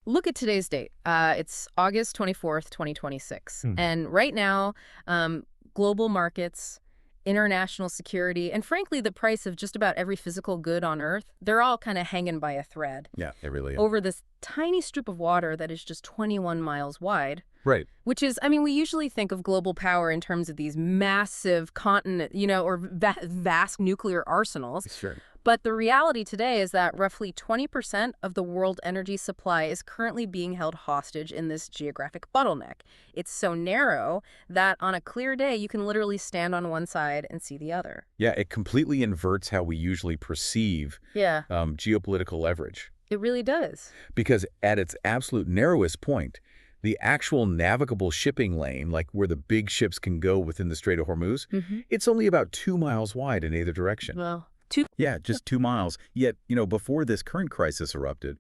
look at today's date. It's August 24th, 2026. Hmm. And right now, global markets, international security, and frankly, the price of just about every physical good on Earth, they're all kind of hanging by a thread Yeah, it really is. over this tiny strip of water that is just 21 miles wide. Right. Which is, I mean, we usually think of global power in terms of these massive continent, or vast nuclear arsenals. Sure. But the reality today is that roughly 20% of the world energy supply is currently being held hostage in this geographic bottleneck. It's so narrow that on a clear day, you can literally stand on one side and see the other. Yeah, it completely inverts how we usually perceive geopolitical leverage. It really does. Because at its absolute narrowest point, the actual navigable shipping lane, like where the big ships can go within the Strait of Hormuz, it's only about 2 miles wide in either direction. Well, Yeah, just 2 miles. Yet, before this current crisis erupted,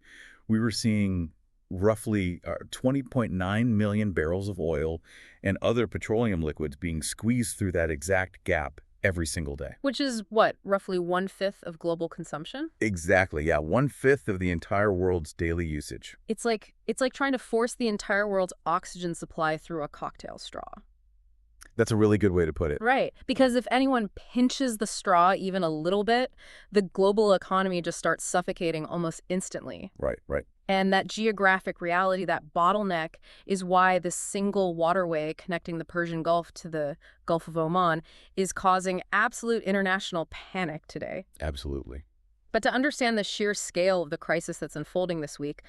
we were seeing roughly 20.9 million barrels of oil and other petroleum liquids being squeezed through that exact gap every single day. which is what, roughly 1/5 of global consumption? Exactly, yeah, 1/5 of the entire world's daily usage. It's like trying to force the entire world's oxygen supply through a cocktail straw. That's a really good way to put it. Right. Because if anyone pinches the straw even a little bit, the global economy just starts suffocating almost instantly. Right, right. And that geographic reality, that bottleneck, is why this single waterway connecting the Persian Gulf to the Gulf of Oman is causing absolute international panic today. Absolutely. But to understand the sheer scale of the crisis that's unfolding this week,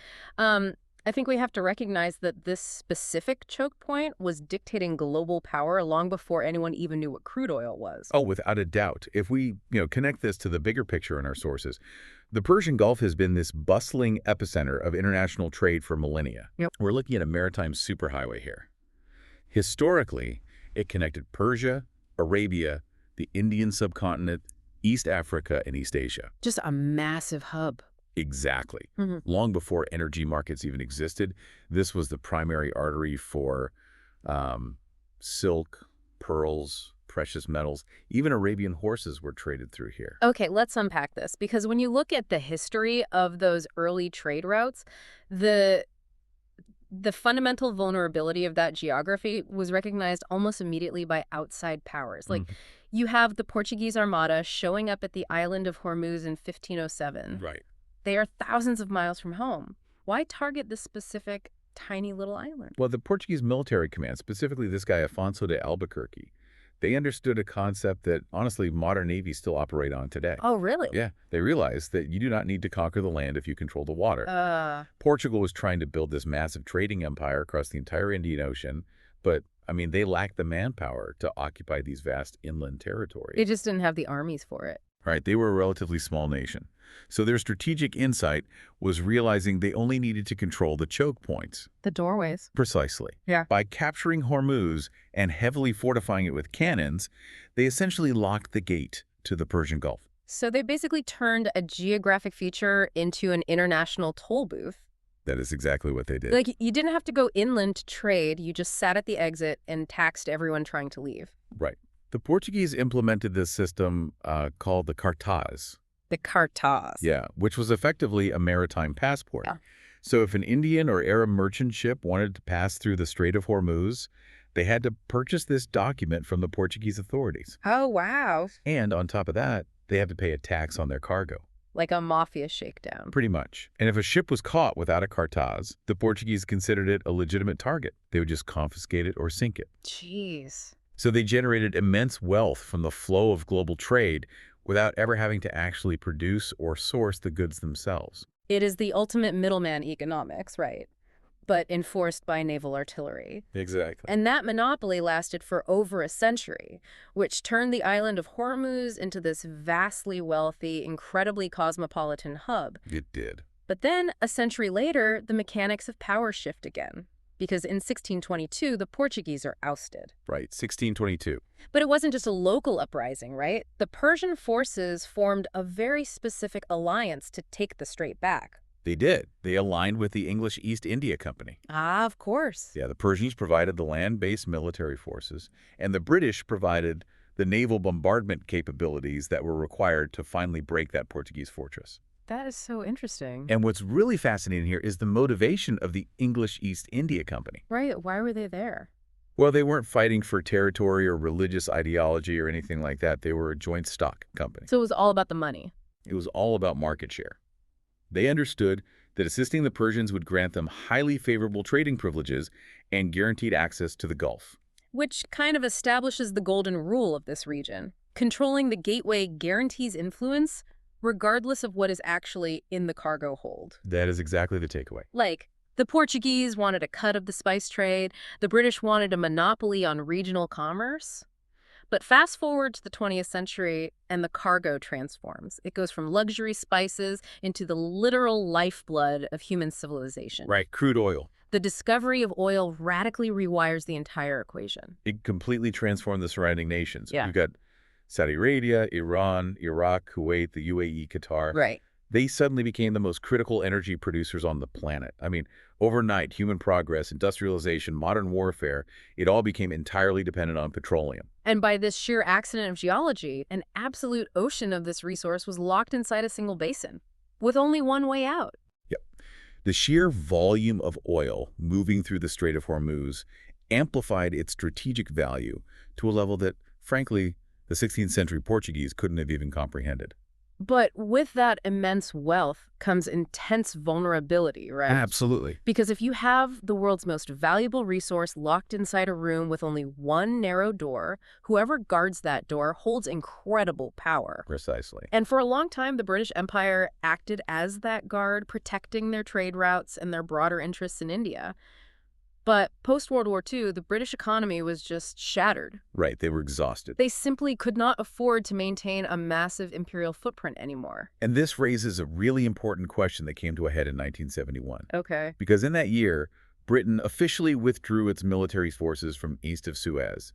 I think we have to recognize that this specific choke point was dictating global power long before anyone even knew what crude oil was. Oh, without a doubt. If we, connect this to the bigger picture in our sources, the Persian Gulf has been this bustling epicenter of international trade for millennia. Yep. We're looking at a maritime superhighway here. Historically, it connected Persia, Arabia, the Indian subcontinent, East Africa, and East Asia. Just a massive hub. Exactly. Long before energy markets even existed, this was the primary artery for silk, pearls, precious metals. Even Arabian horses were traded through here. Okay, let's unpack this, because when you look at the history of those early trade routes, the fundamental vulnerability of that geography was recognized almost immediately by outside powers. Like, you have the Portuguese Armada showing up at the island of Hormuz in 1507. Right. They are thousands of miles from home. Why target this specific tiny little island? Well, the Portuguese military command, specifically this guy Afonso de Albuquerque, they understood a concept that, honestly, modern navies still operate on today. Oh, really? Yeah, they realized that you do not need to conquer the land if you control the water. Portugal was trying to build this massive trading empire across the entire Indian Ocean, but, they lacked the manpower to occupy these vast inland territories. They just didn't have the armies for it. Right, they were a relatively small nation. So their strategic insight was realizing they only needed to control the choke points. The doorways. Precisely. Yeah. By capturing Hormuz and heavily fortifying it with cannons, they essentially locked the gate to the Persian Gulf. So they basically turned a geographic feature into an international toll booth. That is exactly what they did. Like, you didn't have to go inland to trade. You just sat at the exit and taxed everyone trying to leave. Right. The Portuguese implemented this system called the cartaz. The cartaz. Yeah, which was effectively a maritime passport. Yeah. So if an Indian or Arab merchant ship wanted to pass through the Strait of Hormuz, they had to purchase this document from the Portuguese authorities. Oh, wow. And on top of that, they had to pay a tax on their cargo. Like a mafia shakedown. Pretty much. And if a ship was caught without a cartaz, the Portuguese considered it a legitimate target. They would just confiscate it or sink it. Jeez. So they generated immense wealth from the flow of global trade without ever having to actually produce or source the goods themselves. It is the ultimate middleman economics, right? But enforced by naval artillery. Exactly. And that monopoly lasted for over a century, which turned the island of Hormuz into this vastly wealthy, incredibly cosmopolitan hub. It did. But then, a century later, the mechanics of power shift again. Because in 1622, the Portuguese are ousted. Right, 1622. But it wasn't just a local uprising, right? The Persian forces formed a very specific alliance to take the strait back. They did. They aligned with the English East India Company. Ah, of course. Yeah, the Persians provided the land-based military forces, and the British provided the naval bombardment capabilities that were required to finally break that Portuguese fortress. That is so interesting. And what's really fascinating here is the motivation of the English East India Company. Right. Why were they there? Well, they weren't fighting for territory or religious ideology or anything like that. They were a joint stock company. So it was all about the money. It was all about market share. They understood that assisting the Persians would grant them highly favorable trading privileges and guaranteed access to the Gulf. Which kind of establishes the golden rule of this region. Controlling the gateway guarantees influence regardless of what is actually in the cargo hold. That is exactly the takeaway. Like, the Portuguese wanted a cut of the spice trade, the British wanted a monopoly on regional commerce. But fast forward to the 20th century and the cargo transforms. It goes from luxury spices into the literal lifeblood of human civilization. Right, crude oil. The discovery of oil radically rewires the entire equation. It completely transformed the surrounding nations. Yeah. You've got Saudi Arabia, Iran, Iraq, Kuwait, the UAE, Qatar. Right. They suddenly became the most critical energy producers on the planet. I mean, overnight, human progress, industrialization, modern warfare, it all became entirely dependent on petroleum. And by this sheer accident of geology, an absolute ocean of this resource was locked inside a single basin, with only one way out. Yep. The sheer volume of oil moving through the Strait of Hormuz amplified its strategic value to a level that, frankly, the 16th century Portuguese couldn't have even comprehended. But with that immense wealth comes intense vulnerability, right? Absolutely. Because if you have the world's most valuable resource locked inside a room with only one narrow door, whoever guards that door holds incredible power. Precisely. And for a long time, the British Empire acted as that guard, protecting their trade routes and their broader interests in India. But post-World War II, the British economy was just shattered. Right, they were exhausted. They simply could not afford to maintain a massive imperial footprint anymore. And this raises a really important question that came to a head in 1971. Okay. Because in that year, Britain officially withdrew its military forces from east of Suez.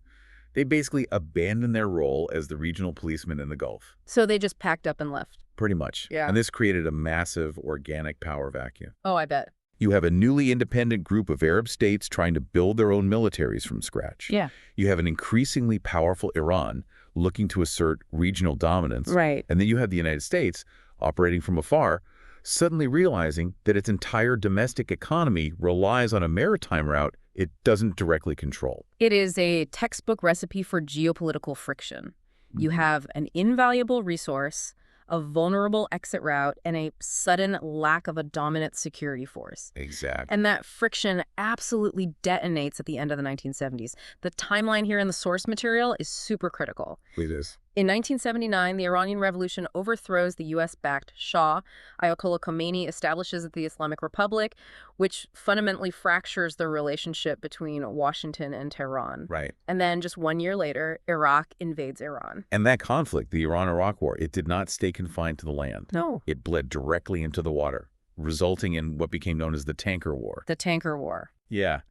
They basically abandoned their role as the regional policemen in the Gulf. So they just packed up and left. Pretty much. Yeah. And this created a massive organic power vacuum. Oh, I bet. You have a newly independent group of Arab states trying to build their own militaries from scratch. Yeah. You have an increasingly powerful Iran looking to assert regional dominance. Right. And then you have the United States operating from afar, suddenly realizing that its entire domestic economy relies on a maritime route it doesn't directly control. It is a textbook recipe for geopolitical friction. You have an invaluable resource, a vulnerable exit route, and a sudden lack of a dominant security force. Exactly. And that friction absolutely detonates at the end of the 1970s. The timeline here in the source material is super critical. It is. In 1979, the Iranian Revolution overthrows the U.S.-backed Shah. Ayatollah Khomeini establishes the Islamic Republic, which fundamentally fractures the relationship between Washington and Tehran. Right. And then just 1 year later, Iraq invades Iran. And that conflict, the Iran-Iraq War, it did not stay confined to the land. No. It bled directly into the water, resulting in what became known as the Tanker War. The Tanker War. Yeah.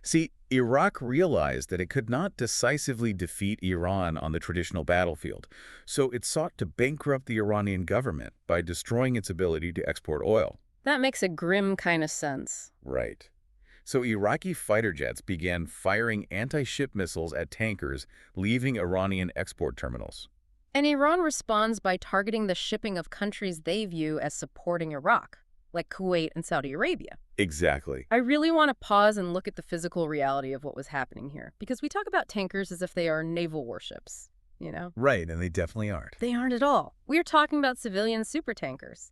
See, Iraq realized that it could not decisively defeat Iran on the traditional battlefield, so it sought to bankrupt the Iranian government by destroying its ability to export oil. That makes a grim kind of sense. Right. So Iraqi fighter jets began firing anti-ship missiles at tankers, leaving Iranian export terminals. And Iran responds by targeting the shipping of countries they view as supporting Iraq, like Kuwait and Saudi Arabia. Exactly. I really want to pause and look at the physical reality of what was happening here, because we talk about tankers as if they are naval warships, you know? Right, and they definitely aren't. They aren't at all. We are talking about civilian supertankers.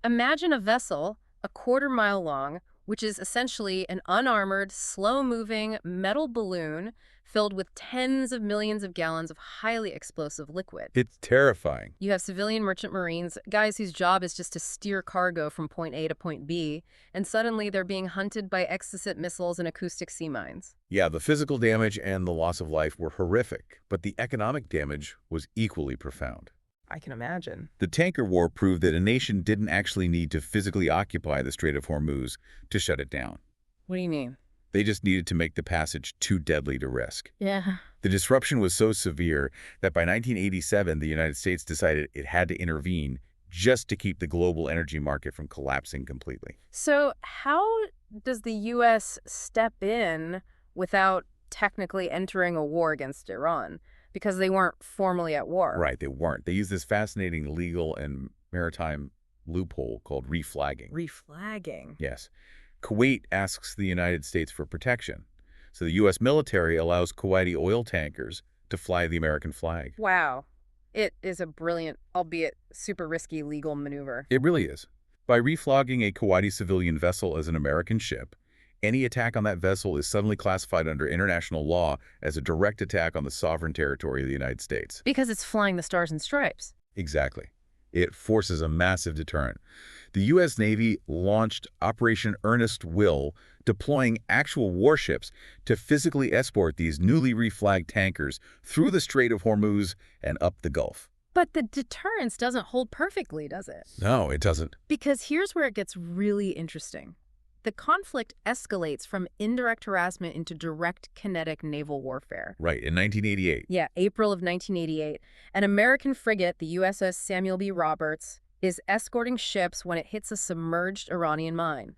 Imagine a vessel a quarter-mile long, which is essentially an unarmored, slow-moving metal balloon filled with tens of millions of gallons of highly explosive liquid. It's terrifying. You have civilian merchant marines, guys whose job is just to steer cargo from point A to point B, and suddenly they're being hunted by exocet missiles and acoustic sea mines. Yeah, the physical damage and the loss of life were horrific, but the economic damage was equally profound. I can imagine. The tanker war proved that a nation didn't actually need to physically occupy the Strait of Hormuz to shut it down. What do you mean? They just needed to make the passage too deadly to risk. Yeah. The disruption was so severe that by 1987, the United States decided it had to intervene just to keep the global energy market from collapsing completely. So how does the U.S. step in without technically entering a war against Iran? Because they weren't formally at war. Right, they weren't. They used this fascinating legal and maritime loophole called reflagging. Reflagging. Yes. Kuwait asks the United States for protection. So the U.S. military allows Kuwaiti oil tankers to fly the American flag. Wow. It is a brilliant, albeit super risky, legal maneuver. It really is. By reflogging a Kuwaiti civilian vessel as an American ship, any attack on that vessel is suddenly classified under international law as a direct attack on the sovereign territory of the United States. Because it's flying the stars and stripes. Exactly. It forces a massive deterrent. The U.S. Navy launched Operation Earnest Will, deploying actual warships to physically escort these newly reflagged tankers through the Strait of Hormuz and up the Gulf. But the deterrence doesn't hold perfectly, does it? No, it doesn't. Because here's where it gets really interesting. The conflict escalates from indirect harassment into direct kinetic naval warfare. Right, in 1988. Yeah, April of 1988. An American frigate, the USS Samuel B. Roberts, is escorting ships when it hits a submerged Iranian mine.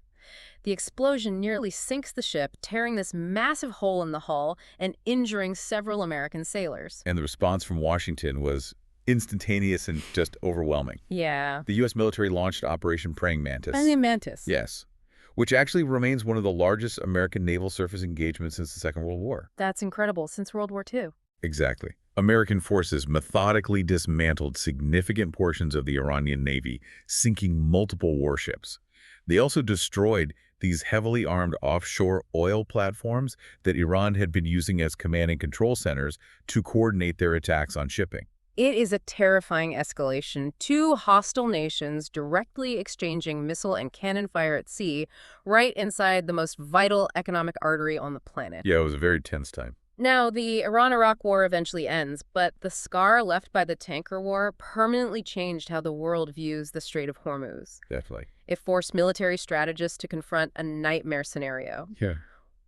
The explosion nearly sinks the ship, tearing this massive hole in the hull and injuring several American sailors. And the response from Washington was instantaneous and just overwhelming. Yeah. The U.S. military launched Operation Praying Mantis. Praying Mantis. Yes, which actually remains one of the largest American naval surface engagements since the Second World War. That's incredible, since World War II. Exactly. American forces methodically dismantled significant portions of the Iranian Navy, sinking multiple warships. They also destroyed these heavily armed offshore oil platforms that Iran had been using as command and control centers to coordinate their attacks on shipping. It is a terrifying escalation. Two hostile nations directly exchanging missile and cannon fire at sea, right inside the most vital economic artery on the planet. Yeah, it was a very tense time. Now, the Iran-Iraq War eventually ends, but the scar left by the tanker war permanently changed how the world views the Strait of Hormuz. Definitely. It forced military strategists to confront a nightmare scenario. Yeah.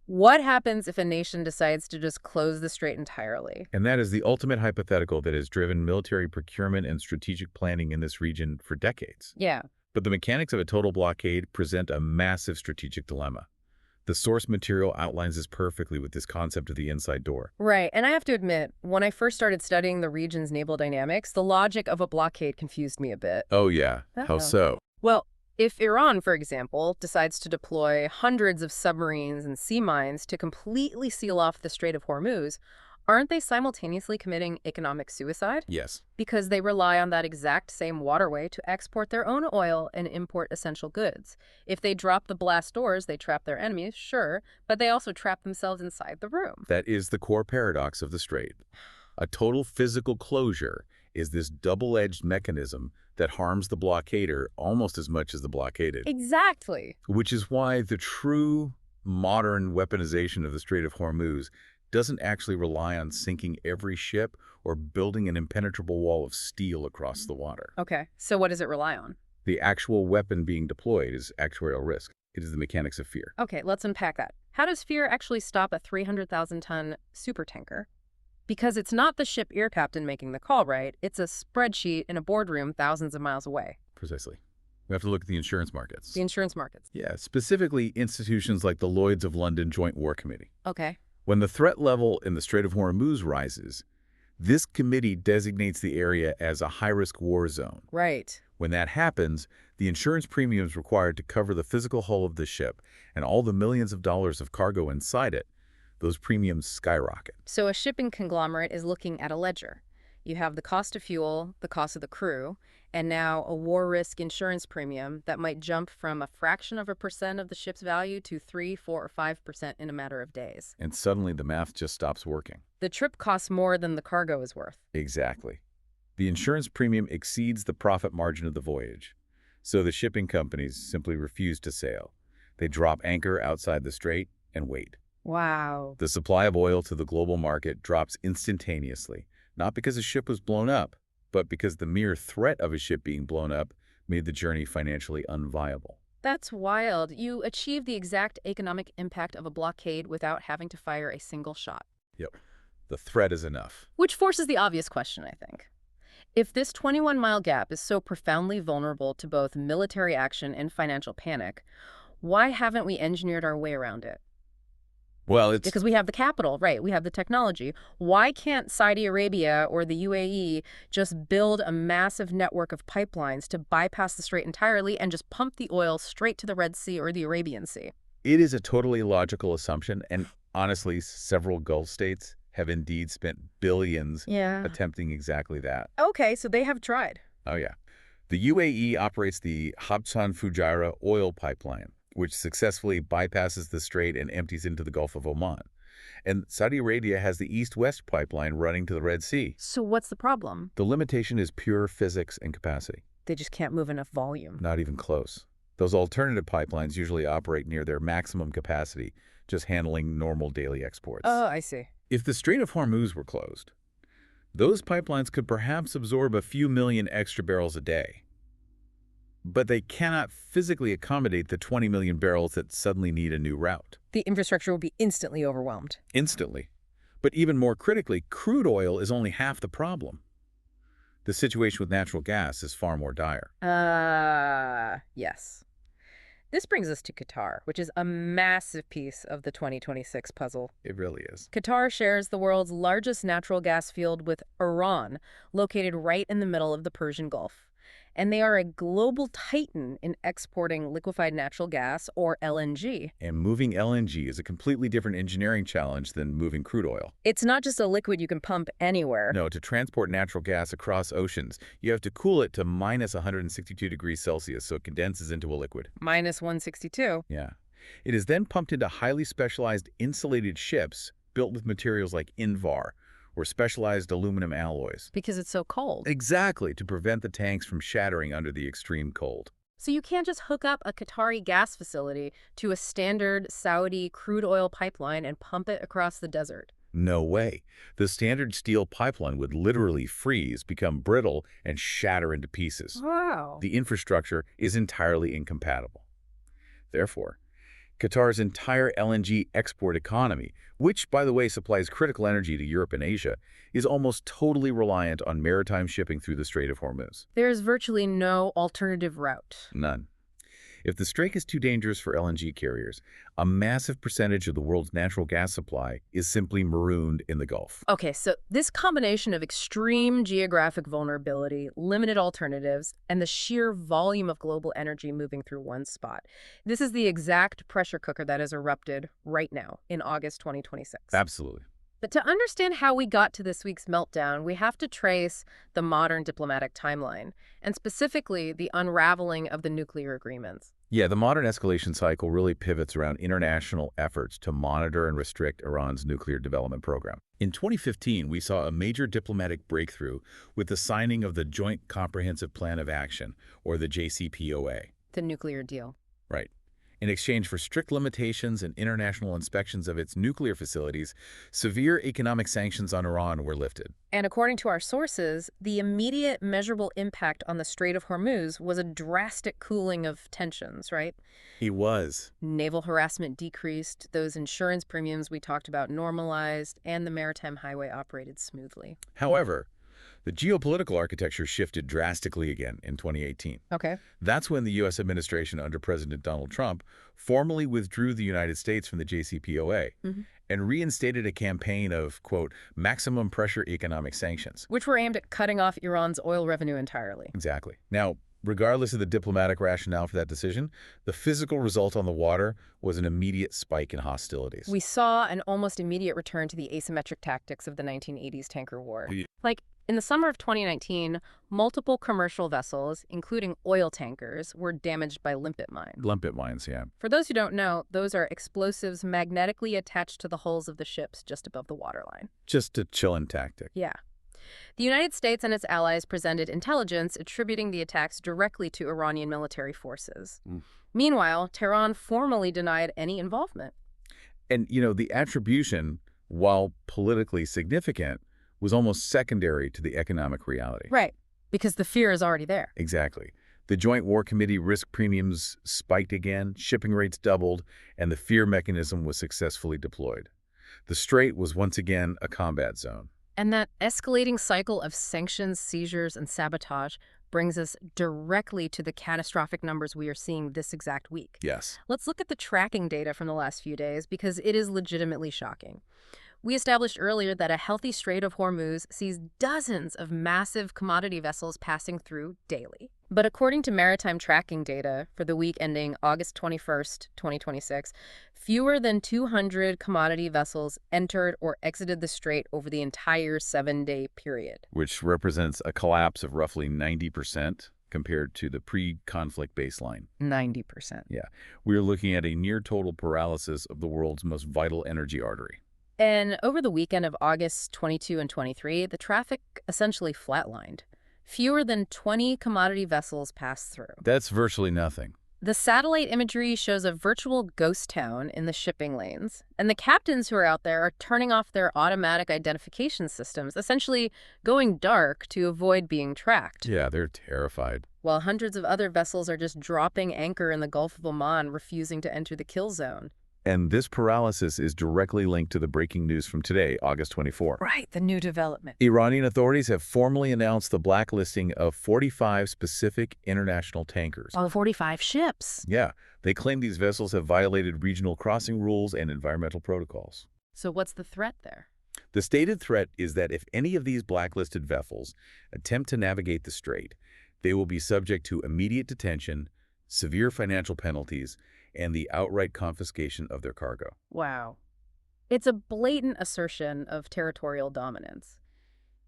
What happens if a nation decides to just close the strait entirely? And that is the ultimate hypothetical that has driven military procurement and strategic planning in this region for decades. Yeah. But the mechanics of a total blockade present a massive strategic dilemma. The source material outlines this perfectly with this concept of the inside door. Right, and I have to admit, when I first started studying the region's naval dynamics, the logic of a blockade confused me a bit. Oh yeah, how so? Well, if Iran, for example, decides to deploy hundreds of submarines and sea mines to completely seal off the Strait of Hormuz, aren't they simultaneously committing economic suicide? Yes. Because they rely on that exact same waterway to export their own oil and import essential goods. If they drop the blast doors, they trap their enemies, sure, but they also trap themselves inside the room. That is the core paradox of the strait. A total physical closure is this double-edged mechanism that harms the blockader almost as much as the blockaded. Exactly. Which is why the true modern weaponization of the Strait of Hormuz doesn't actually rely on sinking every ship or building an impenetrable wall of steel across the water. Okay, so what does it rely on? The actual weapon being deployed is actuarial risk. It is the mechanics of fear. Okay, let's unpack that. How does fear actually stop a 300,000-ton supertanker? Because it's not the ship ear captain making the call, right? It's a spreadsheet in a boardroom thousands of miles away. Precisely. We have to look at the insurance markets. The insurance markets. Yeah, specifically institutions like the Lloyd's of London Joint War Committee. Okay. When the threat level in the Strait of Hormuz rises, this committee designates the area as a high-risk war zone. Right. When that happens, the insurance premiums required to cover the physical hull of the ship and all the millions of dollars of cargo inside it, those premiums skyrocket. So a shipping conglomerate is looking at a ledger. You have the cost of fuel, the cost of the crew, and now a war risk insurance premium that might jump from a fraction of a percent of the ship's value to 3, 4, or 5% in a matter of days. And suddenly the math just stops working. The trip costs more than the cargo is worth. Exactly. The insurance premium exceeds the profit margin of the voyage. So the shipping companies simply refuse to sail. They drop anchor outside the strait and wait. Wow. The supply of oil to the global market drops instantaneously, not because a ship was blown up, but because the mere threat of a ship being blown up made the journey financially unviable. That's wild. You achieve the exact economic impact of a blockade without having to fire a single shot. Yep. The threat is enough. Which forces the obvious question, I think. If this 21-mile gap is so profoundly vulnerable to both military action and financial panic, why haven't we engineered our way around it? Well, it's Because we have the capital, right? We have the technology. Why can't Saudi Arabia or the UAE just build a massive network of pipelines to bypass the strait entirely and just pump the oil straight to the Red Sea or the Arabian Sea? it is a totally logical assumption, and honestly, several Gulf states have indeed spent billions Yeah. attempting exactly that. Okay, so they have tried. Oh, yeah. The UAE operates the Habsan Fujairah oil pipeline, which successfully bypasses the strait and empties into the Gulf of Oman. And Saudi Arabia has the East-West pipeline running to the Red Sea. So what's the problem? The limitation is pure physics and capacity. They just can't move enough volume. Not even close. Those alternative pipelines usually operate near their maximum capacity, just handling normal daily exports. Oh, I see. If the Strait of Hormuz were closed, those pipelines could perhaps absorb a few million extra barrels a day. But they cannot physically accommodate the 20 million barrels that suddenly need a new route. The infrastructure will be instantly overwhelmed. Instantly. But even more critically, crude oil is only half the problem. The situation with natural gas is far more dire. Yes. This brings us to Qatar, which is a massive piece of the 2026 puzzle. It really is. Qatar shares the world's largest natural gas field with Iran, located right in the middle of the Persian Gulf. And they are a global titan in exporting liquefied natural gas, or LNG. And moving LNG is a completely different engineering challenge than moving crude oil. It's not just a liquid you can pump anywhere. No, to transport natural gas across oceans, you have to cool it to minus 162 degrees Celsius so it condenses into a liquid. Minus 162. Yeah. It is then pumped into highly specialized insulated ships built with materials like Invar, or specialized aluminum alloys. Because it's so cold. Exactly, to prevent the tanks from shattering under the extreme cold. So you can't just hook up a Qatari gas facility to a standard Saudi crude oil pipeline and pump it across the desert. No way. The standard steel pipeline would literally freeze, become brittle, and shatter into pieces. Wow. The infrastructure is entirely incompatible. Therefore, Qatar's entire LNG export economy, which, by the way, supplies critical energy to Europe and Asia, is almost totally reliant on maritime shipping through the Strait of Hormuz. There's virtually no alternative route. None. If the strait is too dangerous for LNG carriers, a massive percentage of the world's natural gas supply is simply marooned in the Gulf. Okay, so this combination of extreme geographic vulnerability, limited alternatives, and the sheer volume of global energy moving through one spot, this is the exact pressure cooker that has erupted right now in August 2026. Absolutely. But to understand how we got to this week's meltdown, we have to trace the modern diplomatic timeline, and specifically the unraveling of the nuclear agreements. Yeah, the modern escalation cycle really pivots around international efforts to monitor and restrict Iran's nuclear development program. In 2015, we saw a major diplomatic breakthrough with the signing of the Joint Comprehensive Plan of Action, or the JCPOA. The nuclear deal. Right. In exchange for strict limitations and international inspections of its nuclear facilities, severe economic sanctions on Iran were lifted. And according to our sources, the immediate measurable impact on the Strait of Hormuz was a drastic cooling of tensions, right? He was. Naval harassment decreased, those insurance premiums we talked about normalized, and the maritime highway operated smoothly. However, the geopolitical architecture shifted drastically again in 2018. Okay. That's when the U.S. administration under President Donald Trump formally withdrew the United States from the JCPOA and reinstated a campaign of, quote, maximum pressure economic sanctions. Which were aimed at cutting off Iran's oil revenue entirely. Exactly. Now, regardless of the diplomatic rationale for that decision, the physical result on the water was an immediate spike in hostilities. We saw an almost immediate return to the asymmetric tactics of the 1980s tanker war. Yeah. Like, in the summer of 2019, multiple commercial vessels, including oil tankers, were damaged by limpet mines. Limpet mines, yeah. For those who don't know, those are explosives magnetically attached to the hulls of the ships just above the waterline. Just a chilling tactic. Yeah. The United States and its allies presented intelligence attributing the attacks directly to Iranian military forces. Meanwhile, Tehran formally denied any involvement. And, the attribution, while politically significant, was almost secondary to the economic reality. Right, because the fear is already there. Exactly. The Joint War Committee risk premiums spiked again, shipping rates doubled, and the fear mechanism was successfully deployed. The Strait was once again a combat zone. And that escalating cycle of sanctions, seizures, and sabotage brings us directly to the catastrophic numbers we are seeing this exact week. Yes. Let's look at the tracking data from the last few days because it is legitimately shocking. We established earlier that a healthy Strait of Hormuz sees dozens of massive commodity vessels passing through daily. But according to maritime tracking data for the week ending August 21st, 2026, fewer than 200 commodity vessels entered or exited the strait over the entire 7-day period. Which represents a collapse of roughly 90% compared to the pre-conflict baseline. 90%. Yeah. We're looking at a near total paralysis of the world's most vital energy artery. And over the weekend of August 22 and 23, the traffic essentially flatlined. Fewer than 20 commodity vessels passed through. That's virtually nothing. The satellite imagery shows a virtual ghost town in the shipping lanes, and the captains who are out there are turning off their automatic identification systems, essentially going dark to avoid being tracked. Yeah, they're terrified. While hundreds of other vessels are just dropping anchor in the Gulf of Oman, refusing to enter the kill zone. And this paralysis is directly linked to the breaking news from today, August 24. Right, the new development. Iranian authorities have formally announced the blacklisting of 45 specific international tankers. Oh, 45 ships. Yeah, they claim these vessels have violated regional crossing rules and environmental protocols. So what's the threat there? The stated threat is that if any of these blacklisted vessels attempt to navigate the strait, they will be subject to immediate detention, severe financial penalties, and the outright confiscation of their cargo. Wow. It's a blatant assertion of territorial dominance.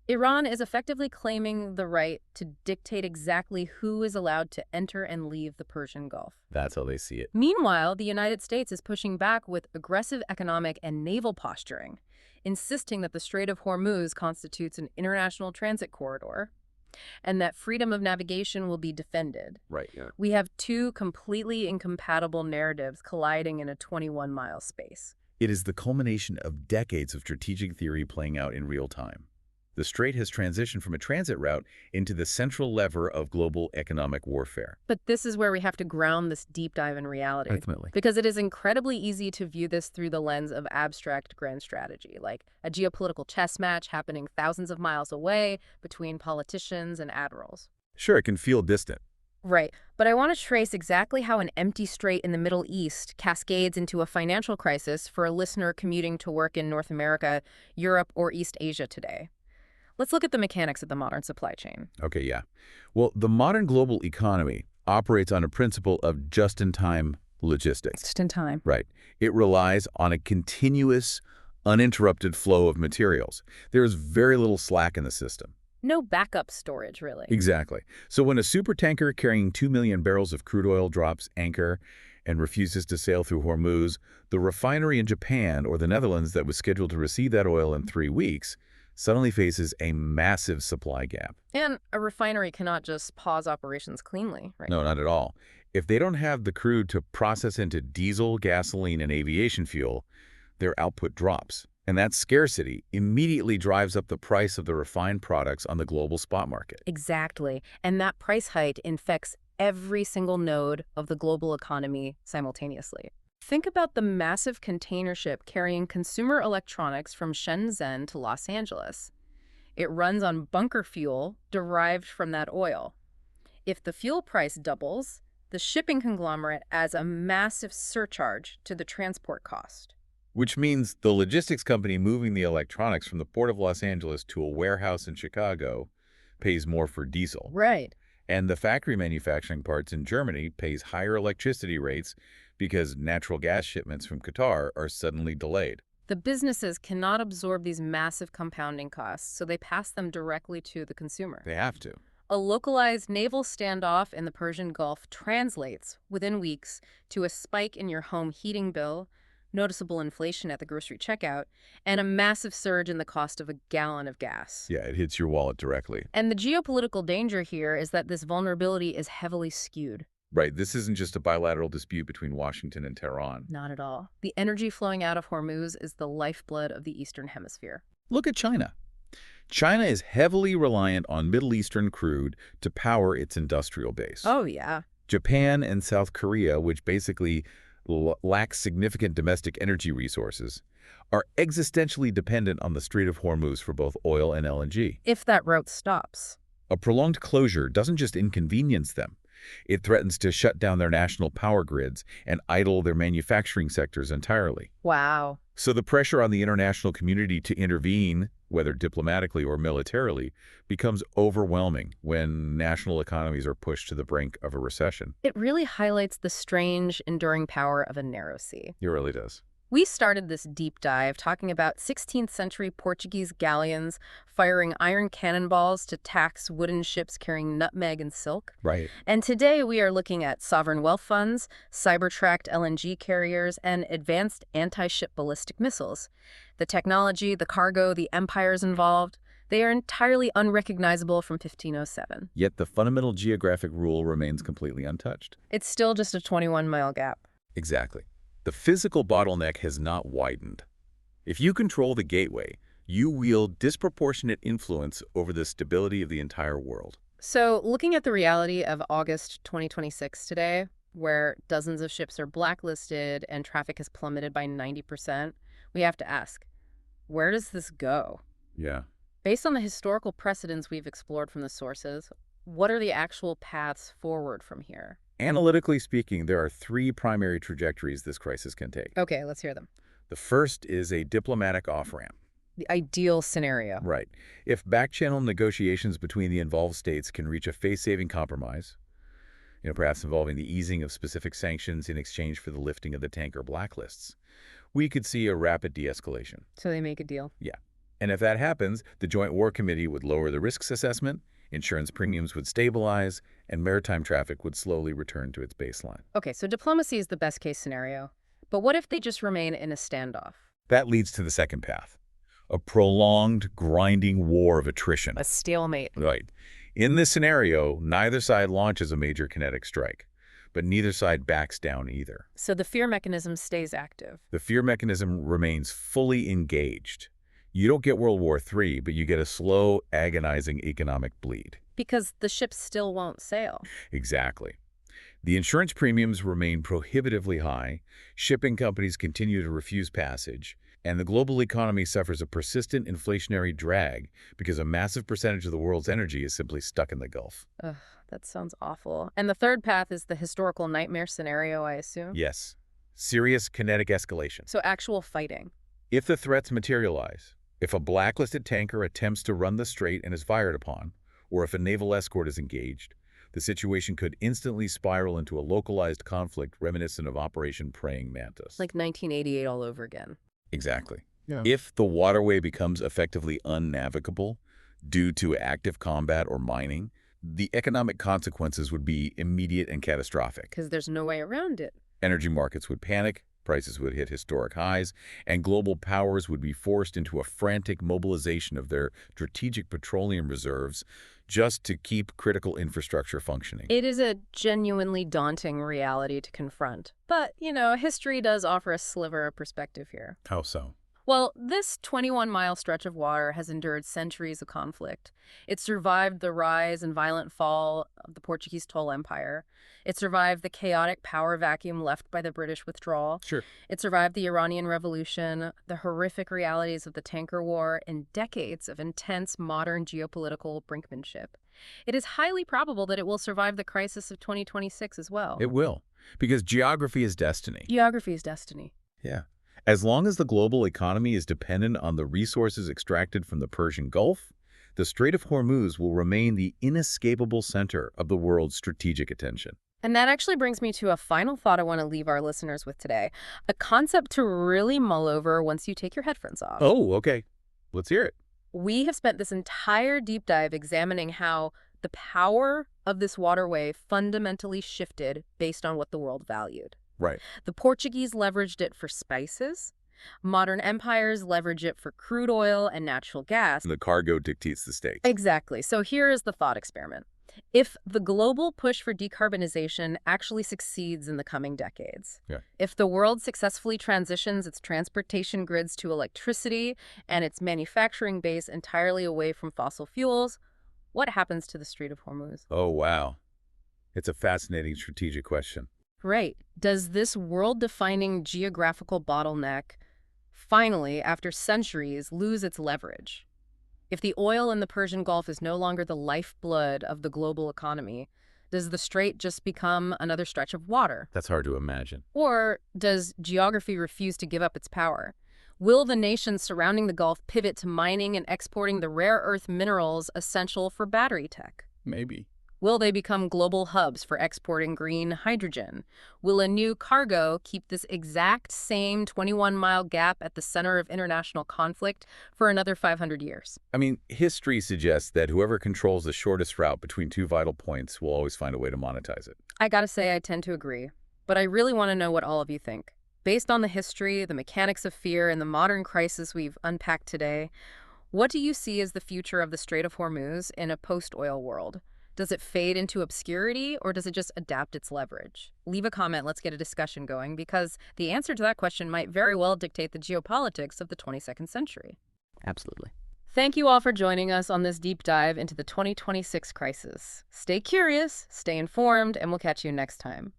Iran is effectively claiming the right to dictate exactly who is allowed to enter and leave the Persian Gulf. That's how they see it. Meanwhile, the United States is pushing back with aggressive economic and naval posturing, insisting that the Strait of Hormuz constitutes an international transit corridor and that freedom of navigation will be defended. Right, yeah. We have two completely incompatible narratives colliding in a 21-mile space. It is the culmination of decades of strategic theory playing out in real time. The strait has transitioned from a transit route into the central lever of global economic warfare. But this is where we have to ground this deep dive in reality. Ultimately. Because it is incredibly easy to view this through the lens of abstract grand strategy, like a geopolitical chess match happening thousands of miles away between politicians and admirals. Sure, it can feel distant. Right, but I want to trace exactly how an empty strait in the Middle East cascades into a financial crisis for a listener commuting to work in North America, Europe, or East Asia today. Let's look at the mechanics of the modern supply chain. Okay, yeah. Well, the modern global economy operates on a principle of just-in-time logistics. Just in time. Right. It relies on a continuous, uninterrupted flow of materials. There is very little slack in the system. No backup storage, really. Exactly. So when a supertanker carrying 2 million barrels of crude oil drops anchor and refuses to sail through Hormuz, the refinery in Japan or the Netherlands that was scheduled to receive that oil in 3 weeks suddenly faces a massive supply gap. And a refinery cannot just pause operations cleanly, right? No, not at all. If they don't have the crude to process into diesel, gasoline, and aviation fuel, their output drops. And that scarcity immediately drives up the price of the refined products on the global spot market. Exactly. And that price hike infects every single node of the global economy simultaneously. Think about the massive container ship carrying consumer electronics from Shenzhen to Los Angeles. It runs on bunker fuel derived from that oil. If the fuel price doubles, the shipping conglomerate adds a massive surcharge to the transport cost. Which means the logistics company moving the electronics from the port of Los Angeles to a warehouse in Chicago pays more for diesel. Right. And the factory manufacturing parts in Germany pays higher electricity rates because natural gas shipments from Qatar are suddenly delayed. The businesses cannot absorb these massive compounding costs, so they pass them directly to the consumer. They have to. A localized naval standoff in the Persian Gulf translates, within weeks, to a spike in your home heating bill, noticeable inflation at the grocery checkout, and a massive surge in the cost of a gallon of gas. Yeah, it hits your wallet directly. And the geopolitical danger here is that this vulnerability is heavily skewed. Right, this isn't just a bilateral dispute between Washington and Tehran. Not at all. The energy flowing out of Hormuz is the lifeblood of the Eastern Hemisphere. Look at China. China is heavily reliant on Middle Eastern crude to power its industrial base. Oh, yeah. Japan and South Korea, which basically lack significant domestic energy resources, are existentially dependent on the Strait of Hormuz for both oil and LNG. If that route stops. A prolonged closure doesn't just inconvenience them. It threatens to shut down their national power grids and idle their manufacturing sectors entirely. Wow. So the pressure on the international community to intervene, whether diplomatically or militarily, becomes overwhelming when national economies are pushed to the brink of a recession. It really highlights the strange, enduring power of a narrow sea. It really does. We started this deep dive talking about 16th century Portuguese galleons firing iron cannonballs to tax wooden ships carrying nutmeg and silk. Right. And today we are looking at sovereign wealth funds, cyber-tracked LNG carriers, and advanced anti-ship ballistic missiles. The technology, the cargo, the empires involved, they are entirely unrecognizable from 1507. Yet the fundamental geographic rule remains completely untouched. It's still just a 21-mile gap. Exactly. The physical bottleneck has not widened. If you control the gateway, you wield disproportionate influence over the stability of the entire world. So, looking at the reality of August 2026 today, where dozens of ships are blacklisted and traffic has plummeted by 90%, we have to ask, where does this go? Yeah. Based on the historical precedents we've explored from the sources, what are the actual paths forward from here? Analytically speaking, there are three primary trajectories this crisis can take. Okay, let's hear them. The first is a diplomatic off-ramp. The ideal scenario. Right. If back-channel negotiations between the involved states can reach a face-saving compromise, perhaps involving the easing of specific sanctions in exchange for the lifting of the tanker blacklists, we could see a rapid de-escalation. So they make a deal. Yeah. And if that happens, the Joint War Committee would lower the risks assessment, insurance premiums would stabilize, and maritime traffic would slowly return to its baseline. Okay, so diplomacy is the best case scenario. But what if they just remain in a standoff? That leads to the second path, a prolonged, grinding war of attrition. A stalemate. Right. In this scenario, neither side launches a major kinetic strike, but neither side backs down either. So the fear mechanism stays active. The fear mechanism remains fully engaged. You don't get World War III, but you get a slow, agonizing economic bleed. Because the ships still won't sail. Exactly. The insurance premiums remain prohibitively high, shipping companies continue to refuse passage, and the global economy suffers a persistent inflationary drag because a massive percentage of the world's energy is simply stuck in the Gulf. Ugh, that sounds awful. And the third path is the historical nightmare scenario, I assume? Yes. Serious kinetic escalation. So actual fighting. If the threats materialize, if a blacklisted tanker attempts to run the strait and is fired upon, or if a naval escort is engaged, the situation could instantly spiral into a localized conflict reminiscent of Operation Praying Mantis. Like 1988 all over again. Exactly. Yeah. If the waterway becomes effectively unnavigable due to active combat or mining, the economic consequences would be immediate and catastrophic. Because there's no way around it. Energy markets would panic, prices would hit historic highs, and global powers would be forced into a frantic mobilization of their strategic petroleum reserves just to keep critical infrastructure functioning. It is a genuinely daunting reality to confront. But, history does offer a sliver of perspective here. How so? Well, this 21-mile stretch of water has endured centuries of conflict. It survived the rise and violent fall of the Portuguese toll empire. It survived the chaotic power vacuum left by the British withdrawal. Sure. It survived the Iranian Revolution, the horrific realities of the tanker war, and decades of intense modern geopolitical brinkmanship. It is highly probable that it will survive the crisis of 2026 as well. It will, because geography is destiny. Geography is destiny. Yeah. As long as the global economy is dependent on the resources extracted from the Persian Gulf, the Strait of Hormuz will remain the inescapable center of the world's strategic attention. And that actually brings me to a final thought I want to leave our listeners with today. A concept to really mull over once you take your headphones off. Oh, okay. Let's hear it. We have spent this entire deep dive examining how the power of this waterway fundamentally shifted based on what the world valued. Right. The Portuguese leveraged it for spices. Modern empires leverage it for crude oil and natural gas. And the cargo dictates the stakes. Exactly. So here is the thought experiment. If the global push for decarbonization actually succeeds in the coming decades, if the world successfully transitions its transportation grids to electricity and its manufacturing base entirely away from fossil fuels, what happens to the Strait of Hormuz? Oh, wow. It's a fascinating strategic question. Right. Does this world-defining geographical bottleneck finally, after centuries, lose its leverage? If the oil in the Persian Gulf is no longer the lifeblood of the global economy, does the strait just become another stretch of water? That's hard to imagine. Or does geography refuse to give up its power? Will the nations surrounding the Gulf pivot to mining and exporting the rare earth minerals essential for battery tech? Maybe. Will they become global hubs for exporting green hydrogen? Will a new cargo keep this exact same 21-mile gap at the center of international conflict for another 500 years? I mean, history suggests that whoever controls the shortest route between two vital points will always find a way to monetize it. I gotta say, I tend to agree. But I really want to know what all of you think. Based on the history, the mechanics of fear, and the modern crisis we've unpacked today, what do you see as the future of the Strait of Hormuz in a post-oil world? Does it fade into obscurity, or does it just adapt its leverage? Leave a comment, let's get a discussion going, because the answer to that question might very well dictate the geopolitics of the 22nd century. Absolutely. Thank you all for joining us on this deep dive into the 2026 crisis. Stay curious, stay informed, and we'll catch you next time.